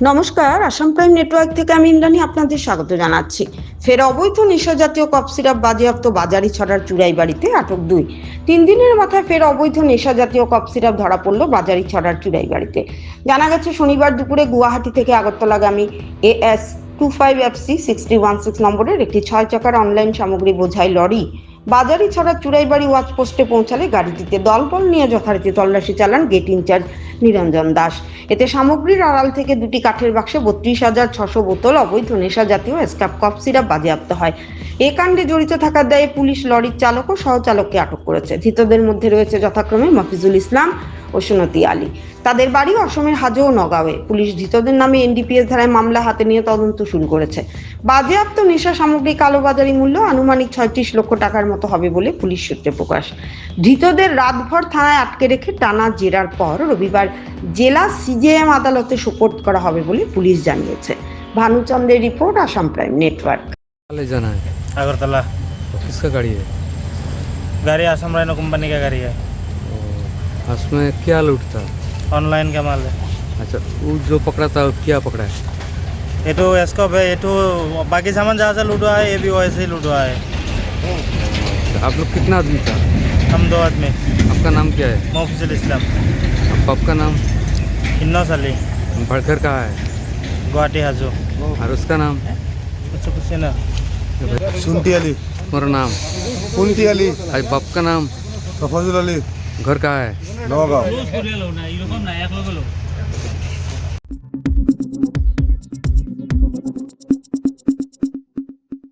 নমস্কার, Assam prime network থেকে আমি ইন্দ্রাণী আপনাদের স্বাগত জানাচ্ছি। ফের অবৈধ নেশা জাতীয় কফ সিরাপ বাজেয়াপ্ত বাজারি ছড়ার চুড়াই বাড়িতে আটক 2। 3 দিনের মাথায় ফের অবৈধ নেশা জাতীয় কফ সিরাপ ধরা পড়ল বাজারি ছড়ার চুড়াই বাড়িতে। জানা গেছে শনিবার দুপুরে গুয়াহাটি থেকে আগরতলাগামী AS 25FC 6016 নম্বরের একটি 6 চাকার অনলাইন সামগ্রী বোঝাই লরি বাজারি ছড়ার চুড়াইবাড়ি ওয়াচ পোস্টে পৌঁছালে গাড়িটিতে দলবল নিয়ে যথারীতি তল্লাশি চালান গেট ইনচার্জ নিরঞ্জন দাস। এতে সামগ্রীর আড়াল থেকে দুটি কাঠের বাক্সে 32,600 বোতল অবৈধ নেশা জাতীয় স্কাপ কফ সিরাপ বাজেয়াপ্ত হয়। এ কাণ্ডে জড়িত থাকার দায়ে পুলিশ লরির চালক ও সহচালককে আটক করেছে। ধৃতদের মধ্যে রয়েছে যথাক্রমে মফিজুল ইসলাম ও সুনতি আলী। তাদের বাড়ি অসমের হাজো ও নগাঁওয়ে। পুলিশ ধৃতদের নামে NDPS ধারায় মামলা হাতে নিয়ে তদন্ত শুরু করেছে। বাজেয়াপ্ত নেশা সামগ্রী কালোবাজারি মূল্য আনুমানিক 36 লক্ষ টাকার মতো হবে বলে পুলিশ সূত্রে প্রকাশ। ধৃতদের রাতভর থানায় আটকে রেখে টানা জেরার পর রবিবার জেলা CJM আদালতে সোপর্দ করা হবে বলে পুলিশ জানিয়েছে। ভানুচন্দ্রের রিপোর্ট, আসাম প্রাইম नेटवर्क। ले जाना है अगरतला। तो किसका गाड़ी है? गाड़ी असम राइनो कंपनी का गाड़ी है। उसमें क्या लूट था? ऑनलाइन का माल है। अच्छा, वो जो पकड़ा था वो क्या पकड़ा है? ये तो एस्कॉप है, ये तो बाकी सामान जहाँ से लूटा है ये भी वैसे ही लूटा है। आप लोग कितना आदमी था? हम 2 आदमी। आपका नाम क्या है? मोफिजुल इस्लाम। आपका नाम? इन्नोस अली। भड़कर कहाँ है? गुवाहाटी हाजो। और उसका नाम? कुछ ना। सुनती अली। मेरा नाम? कुंती अली। आज बाप का नाम? तफाजुल अली। घर कहाँ है? नौगांव।